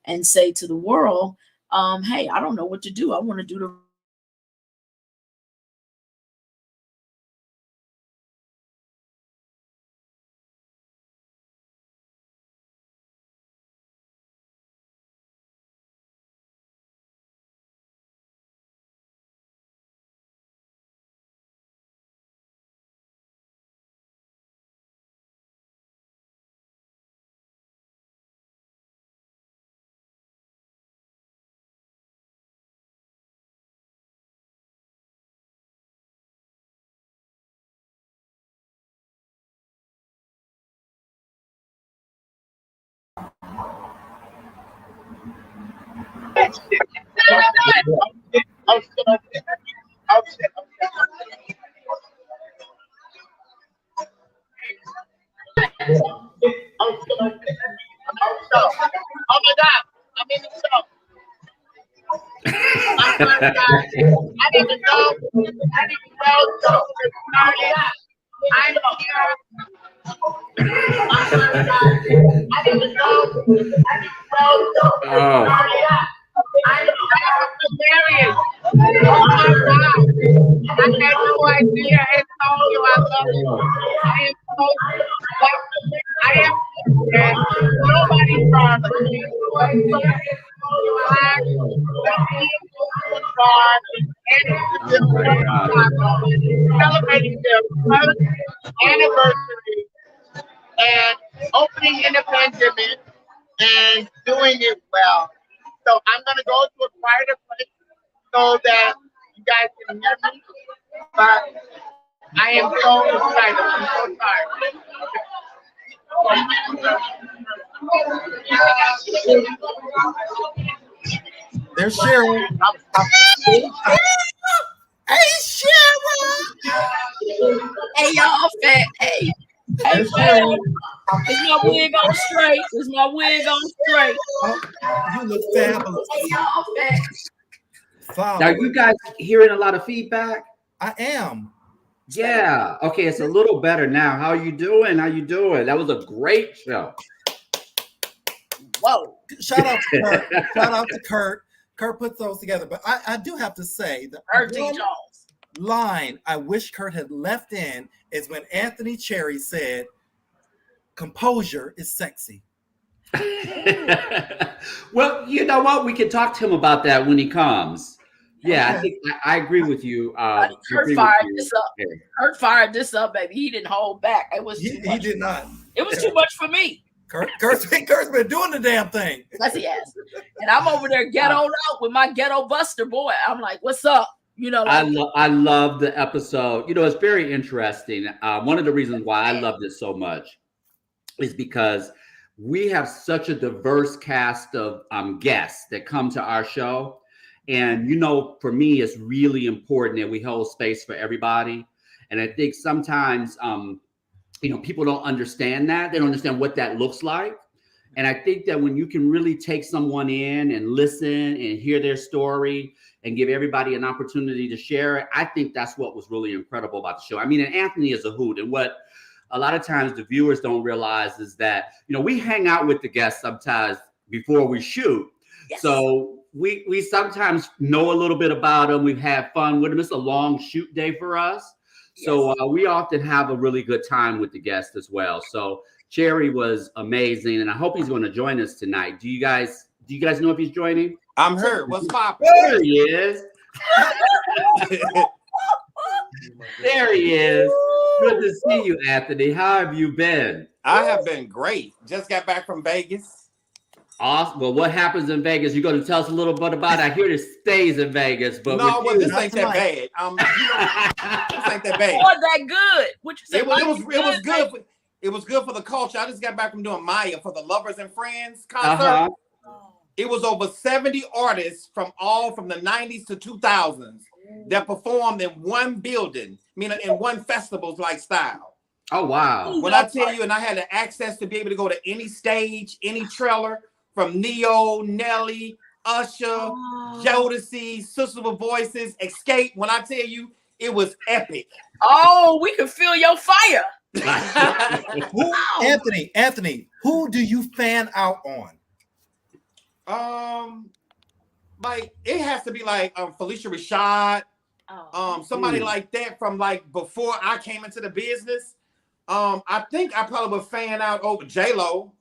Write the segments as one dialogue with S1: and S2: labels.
S1: and say to the world, hey, I don't know what to do. I want to do the
S2: Oh my God, I'm in the show. I didn't know. So I'm here. I didn't know.
S3: Oh.
S2: I'm hilarious. Oh my God. I had no idea. I told you I love you. I am so I am nobody father. Celebrating their first anniversary and opening in the pandemic and doing it well. So I'm gonna go to a quieter place so that you guys can hear me. But I am so excited. I'm so tired.
S4: There's Cheryl.
S1: Hey, Cheryl. Hey, y'all, fat. Hey,
S4: Cheryl.
S1: Is my wig on straight? Is my wig on straight?
S4: Oh, you look fabulous.
S1: Hey, y'all, fat.
S4: Wow.
S3: Now, you guys hearing a lot of feedback?
S4: I am.
S3: Yeah. Okay, it's a little better now. How you doing? How you doing? That was a great show.
S1: Whoa.
S4: Shout out to Kurt. Shout out to Kurt. Kurt put those together. But I do have to say the
S1: R.J. Jones
S4: line I wish Kurt had left in is when Anthony Cherry said, composure is sexy.
S3: Well, you know what? We can talk to him about that when he comes. Yeah, I think I agree with you.
S1: Kurt fired this up. Kurt fired this up, baby. He didn't hold back. It was too much.
S4: He did not.
S1: It was too much for me.
S4: Kurt's been doing the damn thing.
S1: Yes, he has. And I'm over there ghettoed out with my ghetto buster boy. I'm like, what's up? You know, like,
S3: I love the episode. You know, it's very interesting. One of the reasons why I love this so much is because we have such a diverse cast of guests that come to our show. And, you know, for me, it's really important that we hold space for everybody. And I think sometimes, you know, people don't understand that. They don't understand what that looks like. And I think that when you can really take someone in and listen and hear their story and give everybody an opportunity to share it, I think that's what was really incredible about the show. I mean, and Anthony is a hoot. And what a lot of times the viewers don't realize is that, you know, we hang out with the guests sometimes before we shoot. Yes. So we sometimes know a little bit about them. We've had fun with them. It's a long shoot day for us. So we often have a really good time with the guests as well. So Cherry was amazing, and I hope he's going to join us tonight. Do you guys know if he's joining?
S5: I'm here. What's poppin'?
S3: There he is. There he is. Good to see you, Anthony. How have you been?
S5: I have been great. Just got back from Vegas.
S3: Awesome. Well, what happens in Vegas? You're going to tell us a little bit about it. I hear this stays in Vegas, but
S5: no, well, this ain't that bad. This ain't that bad.
S1: Or that good. What you say?
S5: It was good. It was good for the culture. I just got back from doing Maya for the Lovers and Friends concert. It was over 70 artists from the 90s to 2000s that performed in one building, meaning in one festival's like style.
S3: Oh, wow.
S5: When I tell you, and I had the access to be able to go to any stage, any trailer, from Neo, Nelly, Usher, Jodeci, Sisters with Voices, Escape. When I tell you, it was epic.
S1: Oh, we can feel your fire.
S4: Anthony, who do you fan out on?
S5: Like it has to be like Felicia Rashad, somebody like that from like before I came into the business. I think I probably would fan out over J-Lo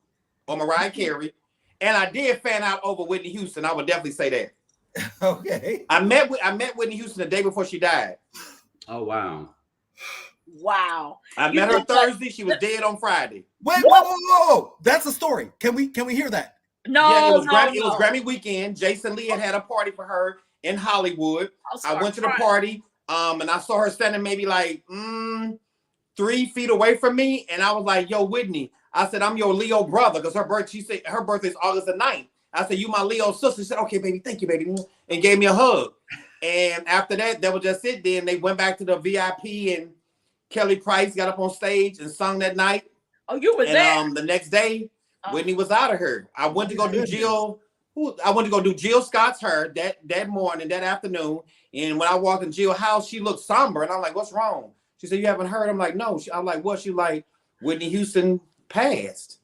S5: or Mariah Carey, and I did fan out over Whitney Houston. I would definitely say that.
S4: Okay.
S5: I met Whitney Houston the day before she died.
S3: Oh wow.
S1: Wow.
S5: I met her Thursday. She was dead on Friday.
S4: Wait, whoa. That's a story. Can we hear that?
S1: No,
S5: yeah,
S1: it
S5: was Grammy weekend. Jason Lee had a party for her in Hollywood. I went to the party, and I saw her standing maybe like 3 feet away from me, and I was like, "Yo, Whitney," I said, "I'm your Leo brother," because she said her birthday is August the 9th. I said, "You my Leo sister." She said, "Okay, baby, thank you, baby," and gave me a hug. And after that was just it. Then they went back to the VIP, and Kelly Price got up on stage and sung that night.
S1: Oh, you were there.
S5: The next day, Whitney was out of her. I went to go do Jill. I went to go do Jill Scott's hair that morning, that afternoon. And when I walked in Jill's house, she looked somber, and I'm like, "What's wrong?" She said, "You haven't heard?" I'm like, "No." I'm like, "What?" She like, "Whitney Houston passed."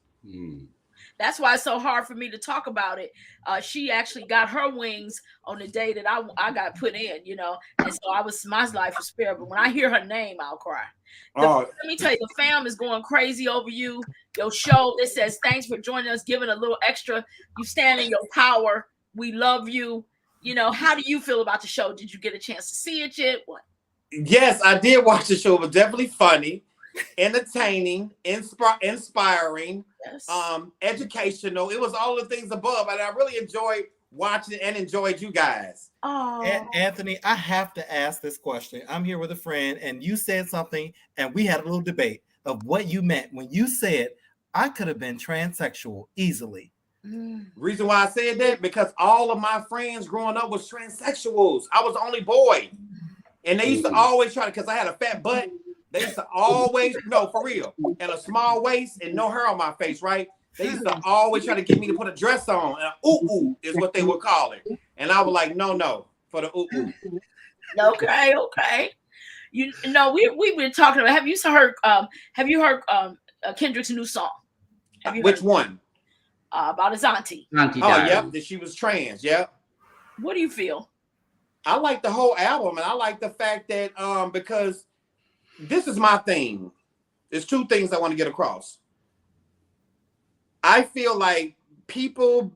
S1: That's why it's so hard for me to talk about it. She actually got her wings on the day that I got put in, you know, and so my life was spared. But when I hear her name, I'll cry. Let me tell you, the fam is going crazy over you. Your show, it says, "Thanks for joining us, giving a little extra. You stand in your power. We love you." You know, how do you feel about the show? Did you get a chance to see it yet? What?
S5: Yes, I did watch the show. It was definitely funny, entertaining, inspiring,
S1: yes.
S5: Educational. It was all the things above, and I really enjoyed watching and enjoyed you guys.
S1: Oh,
S4: Anthony, I have to ask this question. I'm here with a friend, and you said something, and we had a little debate of what you meant when you said I could have been transsexual easily.
S5: Reason why I said that, because all of my friends growing up was transsexuals. I was the only boy. And they used to always try to, because I had a fat butt, they used to always, no, for real, and a small waist and no hair on my face, right? They used to always try to get me to put a dress on. And ooh is what they would call it. And I was like, no, for the ooh.
S1: Okay. You know, we've been talking about. Have you heard Kendrick's new song?
S5: Which one?
S1: About his auntie.
S5: Yep, that she was trans. Yep.
S1: What do you feel?
S5: I like the whole album, and I like the fact that because this is my thing. There's 2 things I want to get across. I feel like people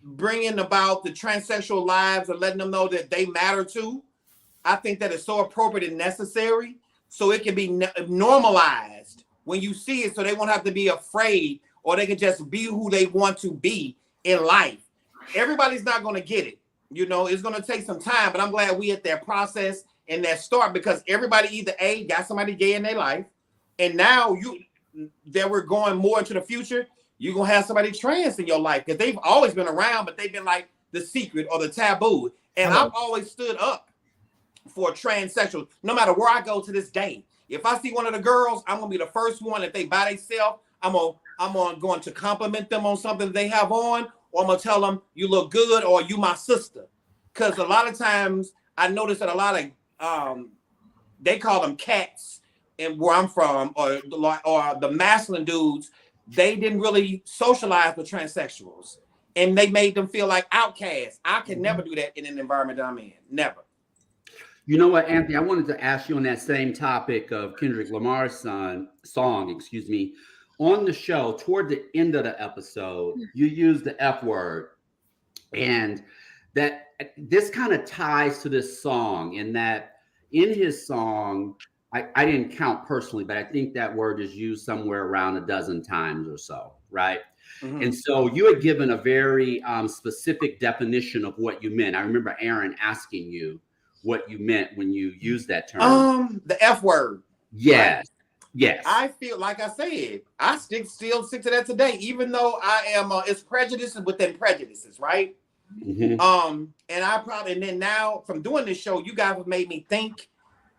S5: bringing about the transsexual lives and letting them know that they matter too. I think that is so appropriate and necessary, so it can be normalized when you see it, so they won't have to be afraid, or they can just be who they want to be in life. Everybody's not going to get it. You know, it's going to take some time, but I'm glad we at that process and that start, because everybody either A, got somebody gay in their life, and now that we're going more into the future, you're going to have somebody trans in your life, because they've always been around, but they've been like the secret or the taboo. And I've always stood up for transsexual, no matter where I go to this day. If I see one of the girls, I'm going to be the first one. If they by themselves, I'm going to compliment them on something they have on, or I'm going to tell them, "You look good," or "You my sister." Because a lot of times I notice that a lot of, they call them cats, and where I'm from, or the masculine dudes, they didn't really socialize with transsexuals, and they made them feel like outcasts. I can never do that in an environment that I'm in. Never.
S3: You know what, Anthony? I wanted to ask you on that same topic of Kendrick Lamar's song, on the show, toward the end of the episode, you used the F word, and that this kind of ties to this song, in that in his song, I didn't count personally, but I think that word is used somewhere around a dozen times or so, right? And so you had given a very specific definition of what you meant. I remember Aaron asking you what you meant when you used that term.
S5: The F word.
S3: Yes.
S5: Right?
S3: Yes.
S5: I feel like I said, I still stick to that today, even though I am, it's prejudices within prejudices, right? And then now from doing this show, you guys have made me think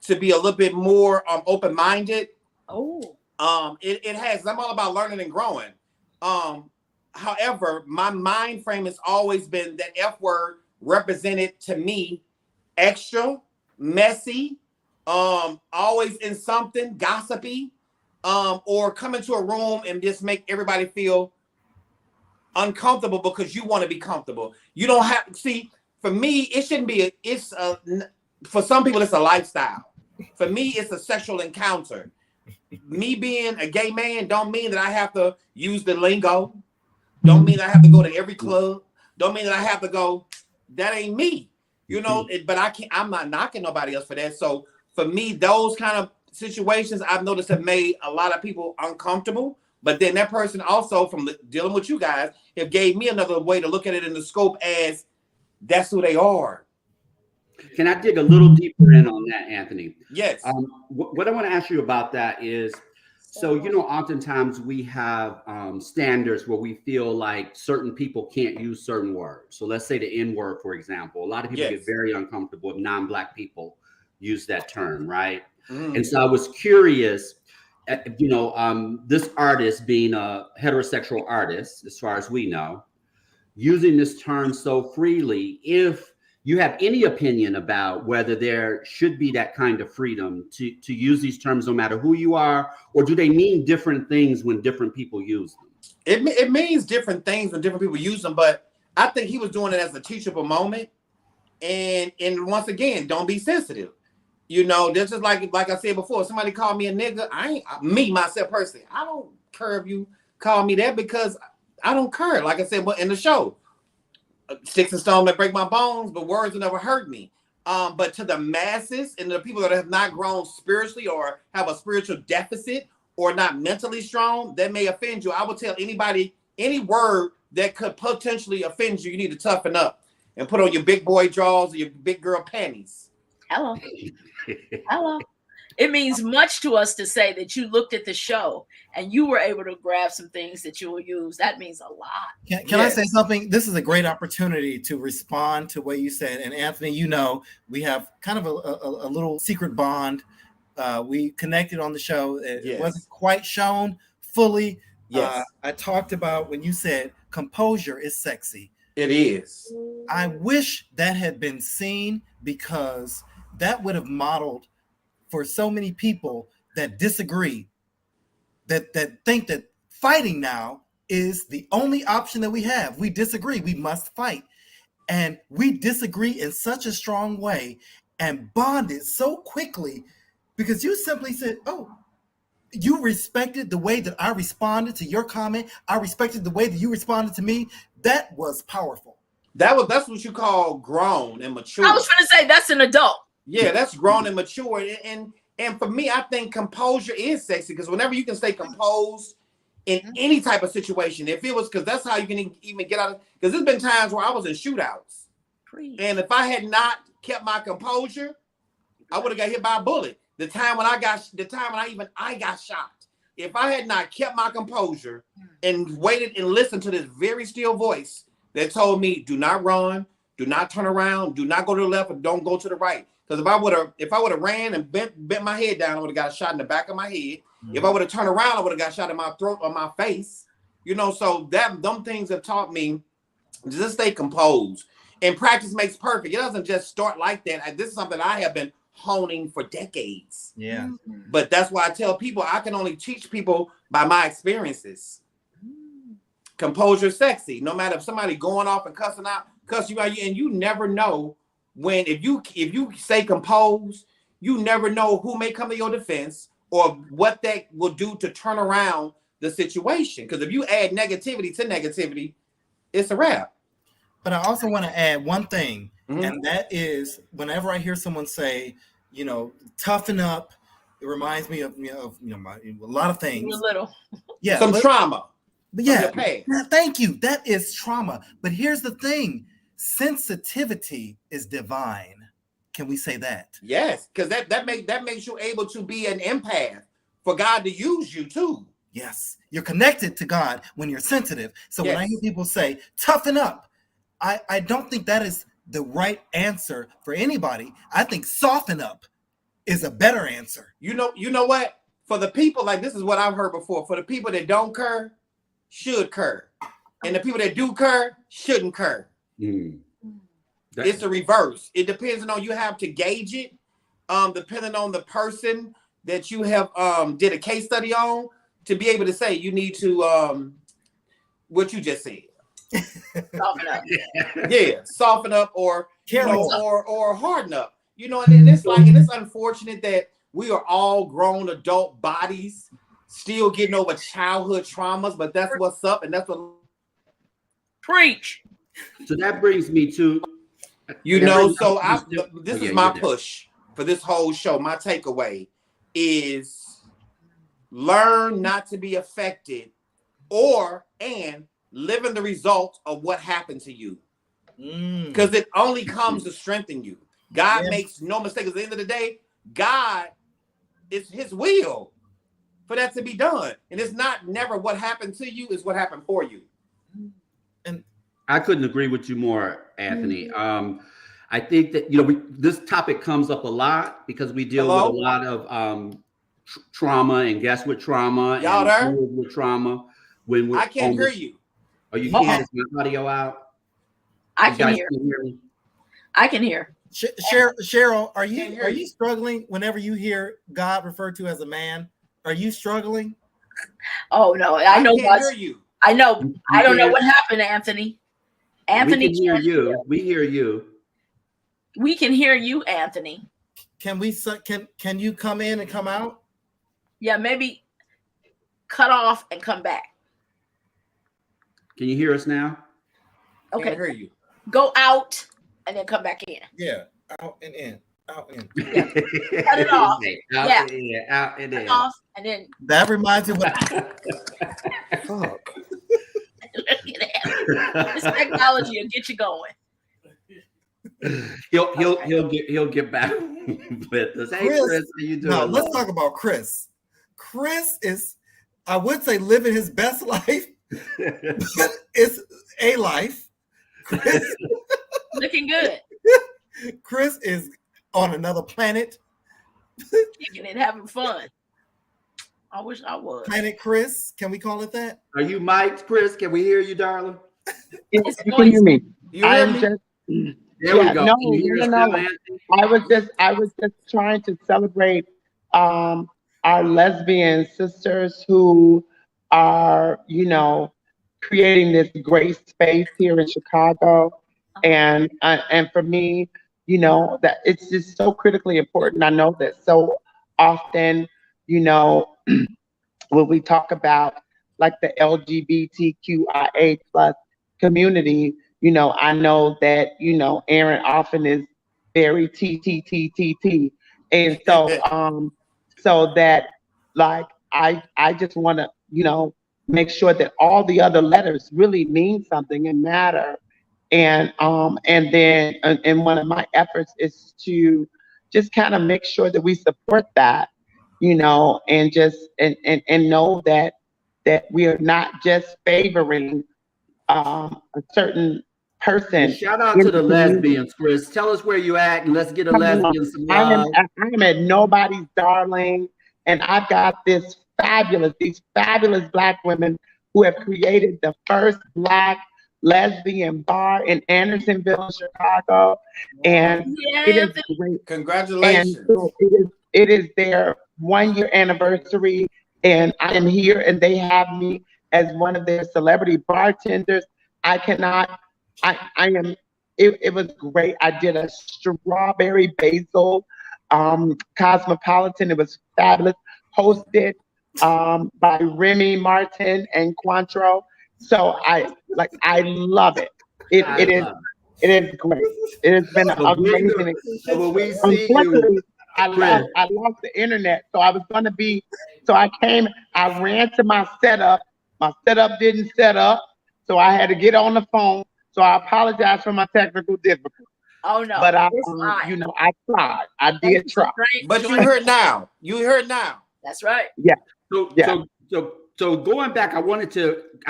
S5: to be a little bit more open-minded. It has. I'm all about learning and growing. However, my mind frame has always been that F word represented to me extra, messy, always in something, gossipy, or come into a room and just make everybody feel uncomfortable because you want to be comfortable. You don't have see. For me, it shouldn't be. For some people, it's a lifestyle. For me, it's a sexual encounter. Me being a gay man don't mean that I have to use the lingo. Don't mean I have to go to every club. Don't mean that I have to go. That ain't me. You know, but I can't. I'm not knocking nobody else for that. So for me, those kind of situations I've noticed have made a lot of people uncomfortable. But then that person also, from dealing with you guys, have gave me another way to look at it in the scope as that's who they are.
S3: Can I dig a little deeper in on that, Anthony?
S5: Yes.
S3: What I want to ask you about that is, so, you know, oftentimes we have standards where we feel like certain people can't use certain words. So let's say the N word, for example. A lot of people get very uncomfortable if non-Black people use that term, right? And so I was curious, you know, this artist being a heterosexual artist, as far as we know, using this term so freely, if you have any opinion about whether there should be that kind of freedom to use these terms no matter who you are, or do they mean different things when different people use them?
S5: It means different things when different people use them, but I think he was doing it as a teachable moment. And once again, don't be sensitive. You know, this is like I said before, somebody called me a nigga. Myself personally, I don't care if you call me that because I don't care. Like I said, but in the show, sticks and stones may break my bones, but words will never hurt me. But to the masses and the people that have not grown spiritually or have a spiritual deficit or not mentally strong, that may offend you. I will tell anybody, any word that could potentially offend you, you need to toughen up and put on your big boy drawers or your big girl panties.
S1: Hello. Hello. It means much to us to say that you looked at the show and you were able to grab some things that you will use. That means a lot.
S4: Can I say something? This is a great opportunity to respond to what you said. And Anthony, you know, we have kind of a little secret bond. We connected on the show. It wasn't quite shown fully.
S5: Yes.
S4: I talked about when you said composure is sexy.
S5: It is.
S4: I wish that had been seen because that would have modeled for so many people that disagree, that think that fighting now is the only option that we have. We disagree. We must fight. And we disagree in such a strong way and bonded so quickly because you simply said, oh, you respected the way that I responded to your comment. I respected the way that you responded to me. That was powerful.
S5: That's what you call grown and mature.
S1: I was trying to say that's an adult.
S5: Yeah, that's grown and mature. And for me, I think composure is sexy because whenever you can stay composed in any type of situation, if it was, because that's how you can even get out of, because there's been times where I was in shootouts. And if I had not kept my composure, I would have got hit by a bullet. The time when I got shot. If I had not kept my composure and waited and listened to this very still voice that told me, do not run, do not turn around, do not go to the left, and don't go to the right. Because if I would have ran and bent my head down, I would have got shot in the back of my head. If I would have turned around, I would have got shot in my throat or my face. You know, so them things have taught me to just stay composed. And practice makes perfect. It doesn't just start like that. This is something I have been honing for decades.
S4: Yeah.
S5: But that's why I tell people I can only teach people by my experiences. Composure is sexy. No matter if somebody going off and cuss you out, and you never know when if you stay composed, you never know who may come to your defense or what that will do to turn around the situation. Because if you add negativity to negativity, it's a wrap.
S4: But I also want to add one thing, and that is whenever I hear someone say, you know, toughen up, it reminds me of a lot of things.
S1: A little.
S5: Yeah. Some trauma.
S4: But thank you. That is trauma. But here's the thing. Sensitivity is divine. Can we say that?
S5: Yes, because that makes you able to be an empath for God to use you too.
S4: Yes, you're connected to God when you're sensitive. So when I hear people say toughen up, I don't think that is the right answer for anybody. I think soften up is a better answer.
S5: You know what? For the people, like this is what I've heard before. For the people that don't care, should care, and the people that do care shouldn't care. It's a reverse. It depends on you have to gauge it, depending on the person that you have did a case study on to be able to say you need to what you just said.
S1: Soften up.
S5: Yeah, soften up or
S4: Carol.
S5: or harden up. You know, and it's like, and it's unfortunate that we are all grown adult bodies still getting over childhood traumas, but that's what's up, and that's what
S1: Preach.
S3: So that brings me to
S5: this is my push for this whole show. My takeaway is learn not to be affected and live in the result of what happened to you. Because it only comes to strengthen you. God makes no mistake. At the end of the day, God, it's his will for that to be done. And it's not never what happened to you, is what happened for you.
S3: And I couldn't agree with you more, Anthony. I think that, this topic comes up a lot because we deal with a lot of trauma and guests with trauma.
S5: Y'all there?
S3: With trauma. When
S5: I can't hear you.
S3: Oh, you can't? Is my audio out?
S1: I can hear. I can hear.
S4: Cheryl, are you struggling whenever you hear God referred to as a man? Are you struggling?
S1: Oh no, I know.
S5: Can't hear you.
S1: I know. I don't know what happened, Anthony. Anthony,
S3: we can hear you. We hear you.
S1: We can hear you, Anthony.
S4: Can you come in and come out?
S1: Yeah, maybe cut off and come back.
S3: Can you hear us now?
S1: Okay.
S5: Can't hear you.
S1: Go out and then come back in.
S4: Yeah, out and in, out and in.
S1: Yeah. Cut it off.
S3: Out and in, out and in.
S1: Off and then.
S4: That reminds me what.
S1: Fuck. This technology will get you going.
S3: He'll get back with us. Hey, Chris, how you doing?
S4: No, let's talk about Chris. Chris is, I would say, living his best life. But it's a life. Chris,
S1: looking good.
S4: Chris is on another planet.
S1: Kicking it, having fun. I wish I was.
S4: Planet Chris, can we call it that?
S3: Are you mic'd, Chris? Can we hear you, darling?
S6: You can hear me.
S3: You hear me?
S6: Just,
S3: there we go.
S6: No,
S3: can you hear us
S6: no.
S3: now, Anthony?
S6: I was just trying to celebrate our lesbian sisters who are, creating this great space here in Chicago, and for me, that it's just so critically important. I know that so often, when we talk about like the LGBTQIA plus community, I know that Aaron often is very T, and so so that like I just want to make sure that all the other letters really mean something and matter. And then one of my efforts is to just kind of make sure that we support that, and just and know that we are not just favoring a certain person.
S3: And shout out to the lesbians, Chris. Tell us where you at and let's get a lesbian some love.
S6: I'm at nobody's darling, and I've got these fabulous Black women who have created the first Black lesbian bar in Andersonville, Chicago, and it is great.
S5: Congratulations!
S6: And so it is their 1-year anniversary, and I am here, and they have me as one of their celebrity bartenders. It was great. I did a strawberry basil cosmopolitan. It was fabulous. Hosted by Remy Martin and Cointreau. So I love it. It is great. It has been amazing.
S3: When we see you,
S6: I lost the internet, so I was gonna be. So I ran to my setup. My setup didn't set up, so I had to get on the phone. So I apologize for my technical difficulties.
S1: Oh no!
S6: But I tried. I did try.
S5: But you heard now.
S1: That's right.
S6: Yeah.
S3: So going back, I'm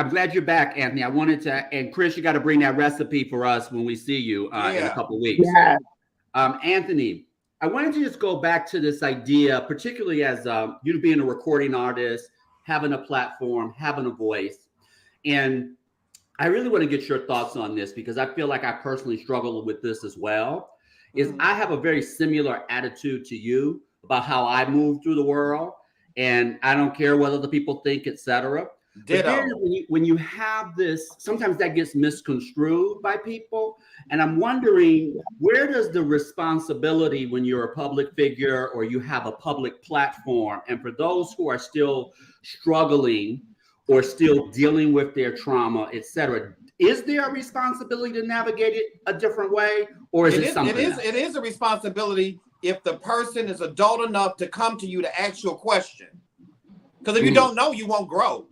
S3: glad you're back, Anthony. And Chris, you got to bring that recipe for us when we see you in a couple of weeks.
S6: Yeah.
S3: Anthony, I wanted to just go back to this idea, particularly as you being a recording artist, having a platform, having a voice. And I really want to get your thoughts on this because I feel like I personally struggle with this as well. I have a very similar attitude to you about how I move through the world. And I don't care what other people think, etc. But then when you have this, sometimes that gets misconstrued by people. And I'm wondering, where does the responsibility when you're a public figure or you have a public platform, and for those who are still struggling or still dealing with their trauma, etc., is there a responsibility to navigate it a different way, or is it something else?
S5: It is a responsibility if the person is adult enough to come to you to ask you a question. Because if you don't know, you won't grow.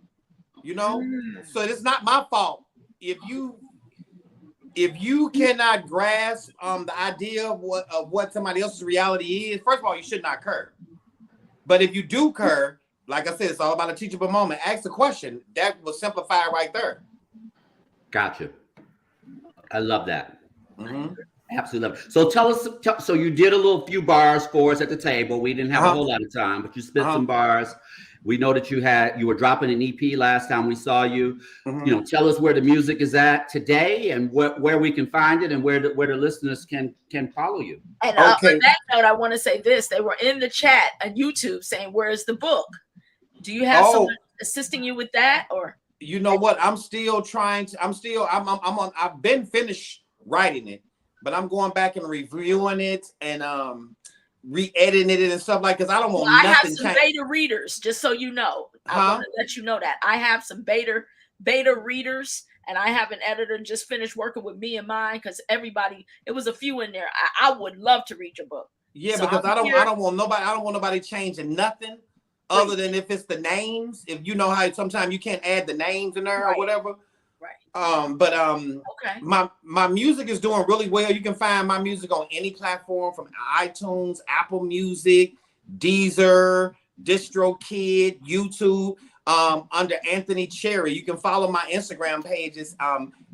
S5: You know, so it's not my fault if you cannot grasp the idea of what somebody else's reality is. First of all, you should not care. But if you do care, like I said, it's all about a teachable moment. Ask the question. That will simplify it right there.
S3: Gotcha. I love that.
S5: Mm-hmm.
S3: Absolutely love it. So tell us. So you did a few bars for us at the table. We didn't have a whole lot of time, but you spit some bars. We know that you were dropping an EP last time we saw you.
S5: Mm-hmm.
S3: You know, tell us where the music is at today and where we can find it and where the listeners can follow you.
S1: And on that note, I want to say this: they were in the chat on YouTube saying, "Where's the book?" Do you have someone assisting you with that, or?
S5: You know what? I'm still trying to. I've been finished writing it, but I'm going back and reviewing it and re-editing it and stuff like, because I don't want nothing.
S1: I have some beta readers, just so you know. I want to let you know that I have some beta readers, and I have an editor just finished working with me and mine, because it was a few in there. I would love to read your book.
S5: Yeah, so because I don't want nobody changing nothing other than if it's the names. If you know how sometimes you can't add the names in there or whatever.
S1: Okay.
S5: My music is doing really well. You can find my music on any platform from iTunes, Apple Music, Deezer, DistroKid, YouTube, under Anthony Cherry. You can follow my Instagram pages,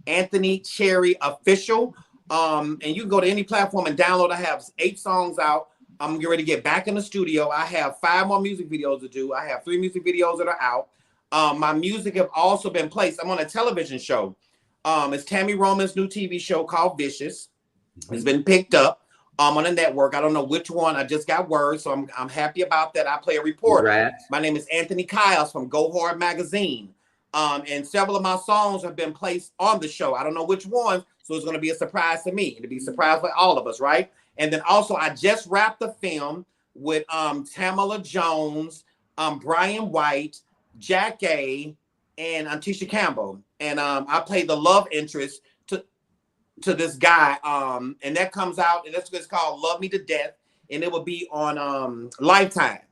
S5: Anthony Cherry Official. And you can go to any platform and download. I have 8 songs out. I'm getting ready to get back in the studio. I have 5 more music videos to do. I have 3 music videos that are out. My music have also been placed. I'm on a television show. It's Tammy Roman's new TV show called Vicious. It's been picked up on a network. I don't know which one. I just got word, so I'm happy about that. I play a reporter.
S3: Congrats.
S5: My name is Anthony Kyles from Go Hard Magazine. And several of my songs have been placed on the show. I don't know which one, so it's going to be a surprise to me. It'll be a surprise for all of us, right? And then also, I just wrapped the film with Tamala Jones, Brian White, Jack A, and Tisha Campbell. And I played the love interest to this guy. And that comes out, and it's called Love Me to Death. And it will be on Lifetime.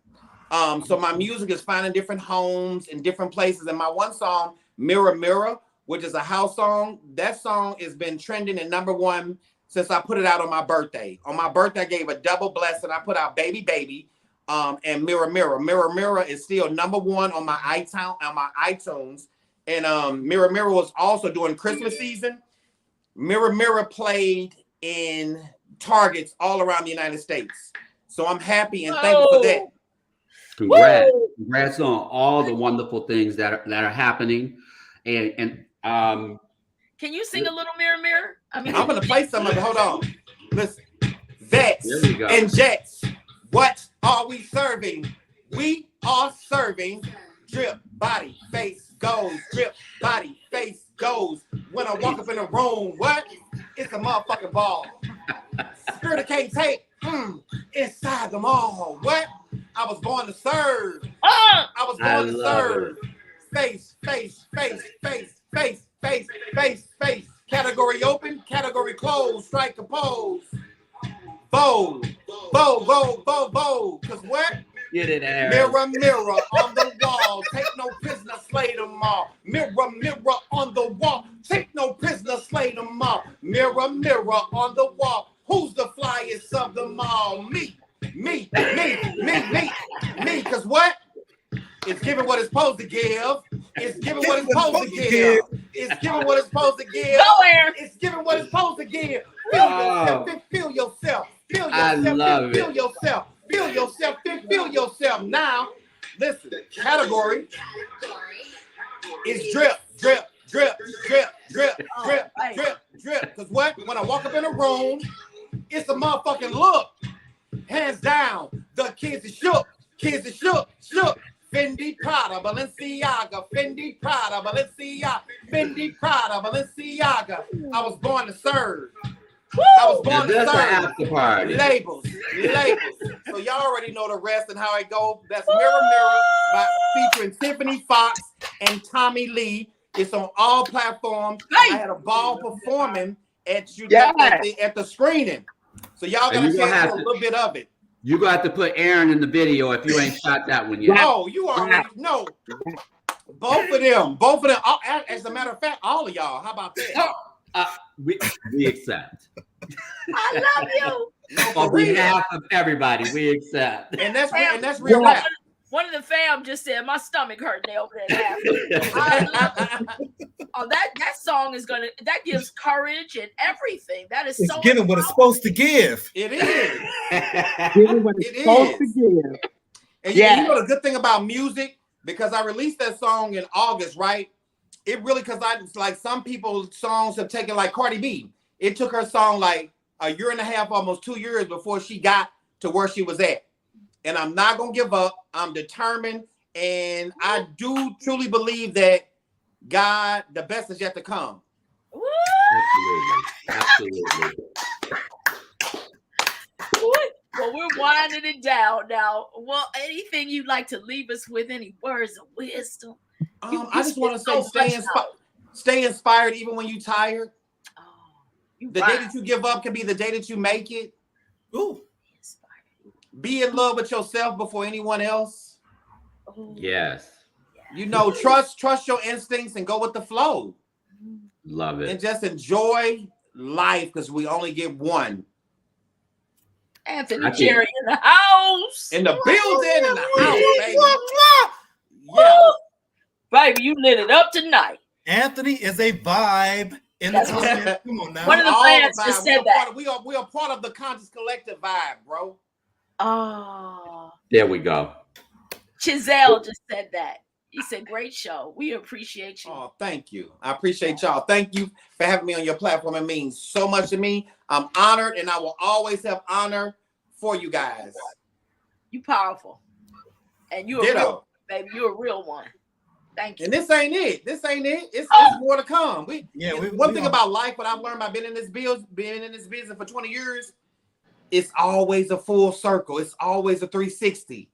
S5: So my music is finding different homes in different places. And my one song, Mirror Mirror, which is a house song, that song has been trending at #1 since I put it out on my birthday. On my birthday, I gave a double blessing. I put out Baby Baby and Mirror Mirror. Mirror Mirror is still #1 on my iTunes. And Mirror Mirror was also during Christmas season. Mirror Mirror played in Targets all around the United States. So I'm happy and thankful for that.
S3: Congrats on all the wonderful things that are happening. And
S1: can you sing a little Mirror Mirror?
S5: I'm gonna play some of it. Hold on. Listen. Vets and Jets. What are we serving? We are serving drip, body, face, goes. Drip, body, face, goes. When I walk up in a room, what? It's a motherfucking ball. Security can't take inside the mall. What? I was born to serve. I was born to serve. Face, face, face, face, face, face, face, face. Category open, category closed. Strike a pose. Bow, bow, bow, bow, bow. Cause what?
S3: Get it, Aaron.
S5: Mirror, mirror on the wall. Take no prisoner, slay them all. Mirror, mirror on the wall. Take no prisoner, slay them all. Mirror, mirror on the wall. Who's the flyest of them all? Me. Cause what? It's giving what it's supposed to give. It's giving what it's supposed to give. It's giving what it's supposed to give. It's giving what it's supposed to give. Feel yourself. Feel yourself. Feel yourself. Now, listen. Category is drip. Cause what? When I walk up in a room, it's a motherfucking look. Hands down. The kids are shook. Fendi, Prada, Balenciaga, Fendi, Prada, Balenciaga, Fendi, Prada, Balenciaga. I was born to serve. I was born to
S3: That's an
S5: serve.
S3: after party.
S5: Labels. So y'all already know the rest and how it goes. That's Mirror Mirror featuring Tiffany Fox and Tommy Lee. It's on all platforms. I had a ball performing at the screening. So y'all got a chance to a little bit of it.
S3: You're going to have to put Aaron in the video if you ain't shot that one yet.
S5: Oh, you already know. Both of them. As a matter of fact, all of y'all. How about that?
S3: We accept.
S1: I love you.
S3: On behalf of everybody, we accept.
S5: And that's real rap.
S1: One of the fam just said my stomach hurt there over there. That song is that gives courage and everything. That is
S4: it's giving what it's supposed to give.
S5: It is.
S6: Giving what it's supposed to give.
S5: And you know the good thing about music, because I released that song in August, right? It really, because like some people's songs have taken, like Cardi B. It took her song like a year and a half, almost 2 years before she got to where she was at. And I'm not going to give up. I'm determined. And I do truly believe that God, the best is yet to come.
S3: Absolutely.
S1: Well, we're winding it down now. Well, anything you'd like to leave us with? Any words of wisdom?
S5: I just want to say stay inspired even when you're tired. The day that you give up can be the day that you make it.
S4: Ooh.
S5: Be in love with yourself before anyone else.
S3: Yes.
S5: You know, trust your instincts and go with the flow.
S3: Love it.
S5: And just enjoy life because we only get one.
S1: Anthony Jerry in the house.
S5: In the building, in the house, baby. Yeah.
S1: Baby, you lit it up tonight.
S4: Anthony is a vibe in the comments. Come on now.
S1: One of the fans just said that.
S5: We are part of the conscious collective vibe, bro.
S1: Oh.
S3: There we go.
S1: Chiselle just said that. He said, great show. We appreciate you.
S5: Oh, thank you. I appreciate y'all. Thank you for having me on your platform. It means so much to me. I'm honored, and I will always have honor for you guys.
S1: You powerful. And you're a real, baby. You're a real one. Thank you.
S5: And this ain't it. It's more to come. One thing about life, what I've learned by being in this business for 20 years, it's always a full circle. It's always a 360.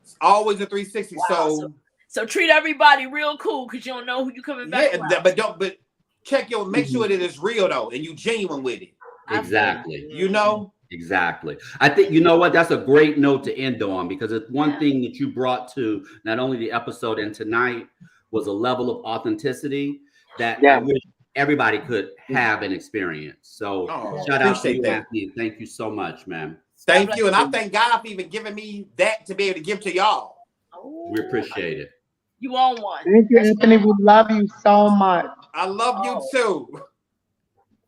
S5: It's always a 360. Wow.
S1: So treat everybody real cool because you don't know who you coming back around.
S5: But check make sure that it's real though, and you genuine with it.
S3: Exactly.
S5: You know?
S3: Exactly. I think, you know what, that's a great note to end on, because it's one thing that you brought to not only the episode and tonight was a level of authenticity that I wish everybody could have and experience. So shout out to you, Anthony. Thank you so much, man.
S5: Thank you. And I thank God for even giving me that to be able to give to y'all.
S3: We appreciate it.
S1: You own one.
S6: Thank you, Anthony. We love you so much.
S5: I love you too.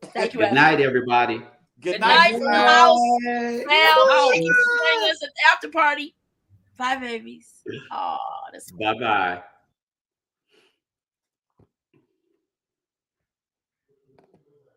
S1: Thank you.
S3: Good night, everybody.
S5: Good night.
S1: Good night. Thank you for joining us at the after party. Bye, babies. Oh, that's
S3: bye-bye.